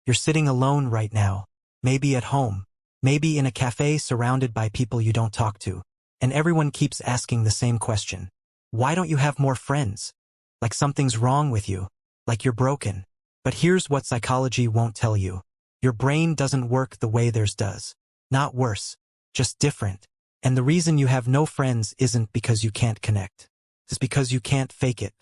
You're sitting alone right now, maybe at home, maybe in a cafe surrounded by people you don't talk to, and everyone keeps asking the same question. Why don't you have more friends? Like something's wrong with you, like you're broken. But here's what psychology won't tell you. Your brain doesn't work the way theirs does. Not worse, just different. And the reason you have no friends isn't because you can't connect. It's because you can't fake it.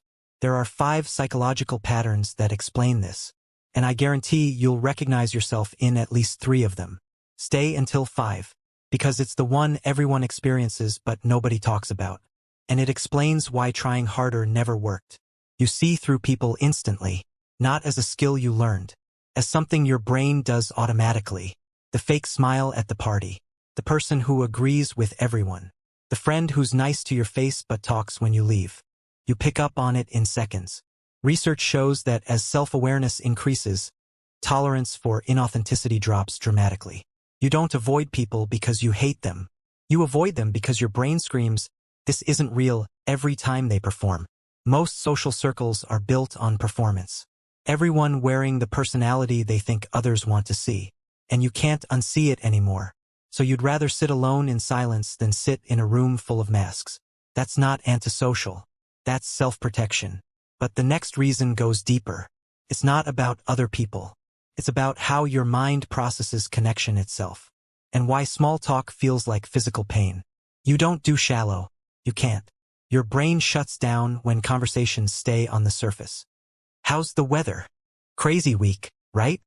There are 5 psychological patterns that explain this, and I guarantee you'll recognize yourself in at least 3 of them. Stay until 5, because it's the one everyone experiences but nobody talks about. And it explains why trying harder never worked. You see through people instantly, not as a skill you learned, as something your brain does automatically. The fake smile at the party, the person who agrees with everyone, the friend who's nice to your face but talks when you leave. You pick up on it in seconds. Research shows that as self-awareness increases, tolerance for inauthenticity drops dramatically. You don't avoid people because you hate them. You avoid them because your brain screams, "This isn't real," every time they perform. Most social circles are built on performance. Everyone wearing the personality they think others want to see. And you can't unsee it anymore. So you'd rather sit alone in silence than sit in a room full of masks. That's not antisocial. That's self-protection. But the next reason goes deeper. It's not about other people. It's about how your mind processes connection itself. And why small talk feels like physical pain. You don't do shallow. You can't. Your brain shuts down when conversations stay on the surface. How's the weather? Crazy week, right?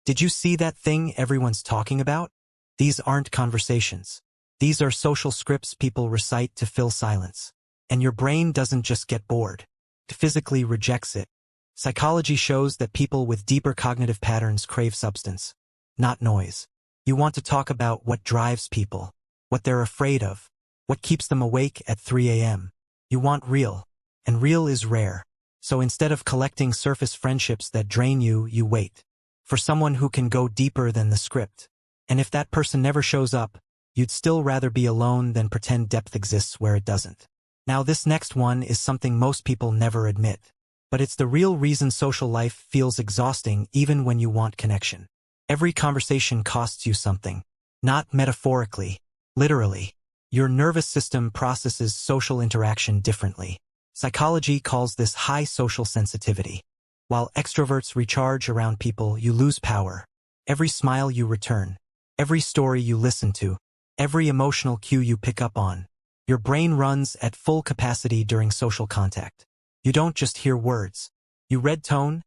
Did you see that thing everyone's talking about? These aren't conversations. These are social scripts people recite to fill silence. And your brain doesn't just get bored. It physically rejects it. Psychology shows that people with deeper cognitive patterns crave substance, not noise. You want to talk about what drives people, what they're afraid of, what keeps them awake at 3 a.m. You want real, and real is rare. So instead of collecting surface friendships that drain you, you wait for someone who can go deeper than the script. And if that person never shows up, you'd still rather be alone than pretend depth exists where it doesn't. Now this next one is something most people never admit. But it's the real reason social life feels exhausting even when you want connection. Every conversation costs you something. Not metaphorically, literally. Your nervous system processes social interaction differently. Psychology calls this high social sensitivity. While extroverts recharge around people, you lose power. Every smile you return, every story you listen to, every emotional cue you pick up on. Your brain runs at full capacity during social contact. You don't just hear words. You read tone,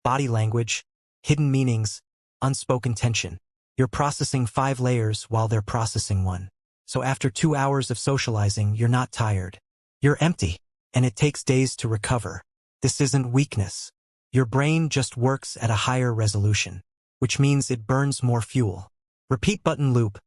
body language, hidden meanings, unspoken tension. You're processing 5 layers while they're processing 1. So after 2 hours of socializing, you're not tired. You're empty, and it takes days to recover. This isn't weakness. Your brain just works at a higher resolution, which means it burns more fuel. Repeat button loop.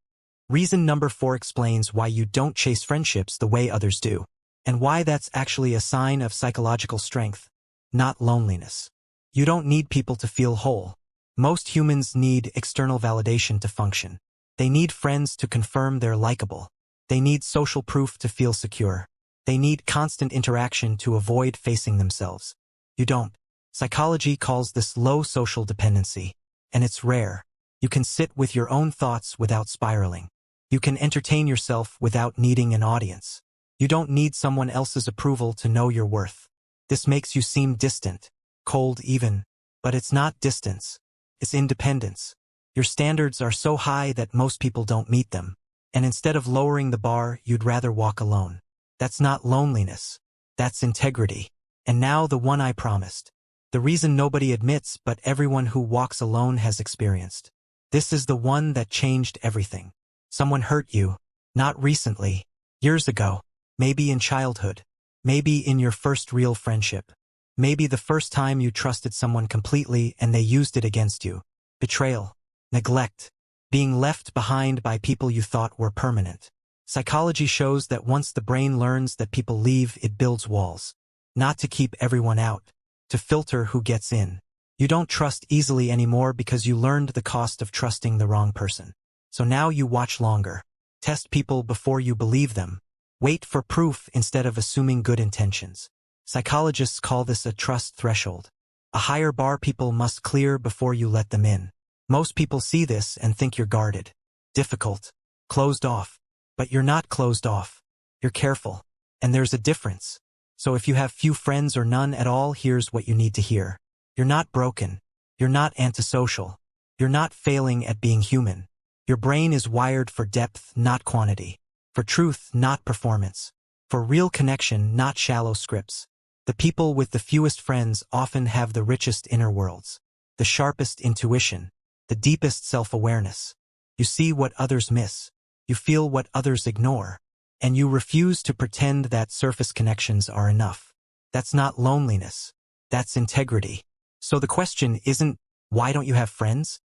Reason number 4 explains why you don't chase friendships the way others do, and why that's actually a sign of psychological strength, not loneliness. You don't need people to feel whole. Most humans need external validation to function. They need friends to confirm they're likable. They need social proof to feel secure. They need constant interaction to avoid facing themselves. You don't. Psychology calls this low social dependency, and it's rare. You can sit with your own thoughts without spiraling. You can entertain yourself without needing an audience. You don't need someone else's approval to know your worth. This makes you seem distant, cold even, but it's not distance. It's independence. Your standards are so high that most people don't meet them, and instead of lowering the bar, you'd rather walk alone. That's not loneliness. That's integrity. And now the one I promised. The reason nobody admits but everyone who walks alone has experienced. This is the one that changed everything. Someone hurt you, not recently, years ago, maybe in childhood, maybe in your first real friendship, maybe the first time you trusted someone completely and they used it against you. Betrayal, neglect, being left behind by people you thought were permanent. Psychology shows that once the brain learns that people leave, it builds walls. Not to keep everyone out, to filter who gets in. You don't trust easily anymore because you learned the cost of trusting the wrong person. So now you watch longer. Test people before you believe them. Wait for proof instead of assuming good intentions. Psychologists call this a trust threshold. A higher bar people must clear before you let them in. Most people see this and think you're guarded, difficult, closed off. But you're not closed off. You're careful. And there's a difference. So if you have few friends or none at all, here's what you need to hear. You're not broken. You're not antisocial. You're not failing at being human. Your brain is wired for depth, not quantity. For truth, not performance. For real connection, not shallow scripts. The people with the fewest friends often have the richest inner worlds, the sharpest intuition, the deepest self-awareness. You see what others miss. You feel what others ignore. And you refuse to pretend that surface connections are enough. That's not loneliness. That's integrity. So the question isn't, why don't you have friends?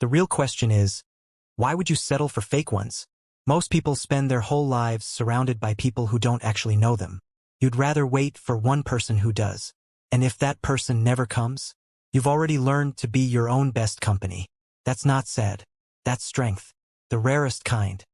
The real question is, why would you settle for fake ones? Most people spend their whole lives surrounded by people who don't actually know them. You'd rather wait for one person who does. And if that person never comes, you've already learned to be your own best company. That's not sad. That's strength. The rarest kind.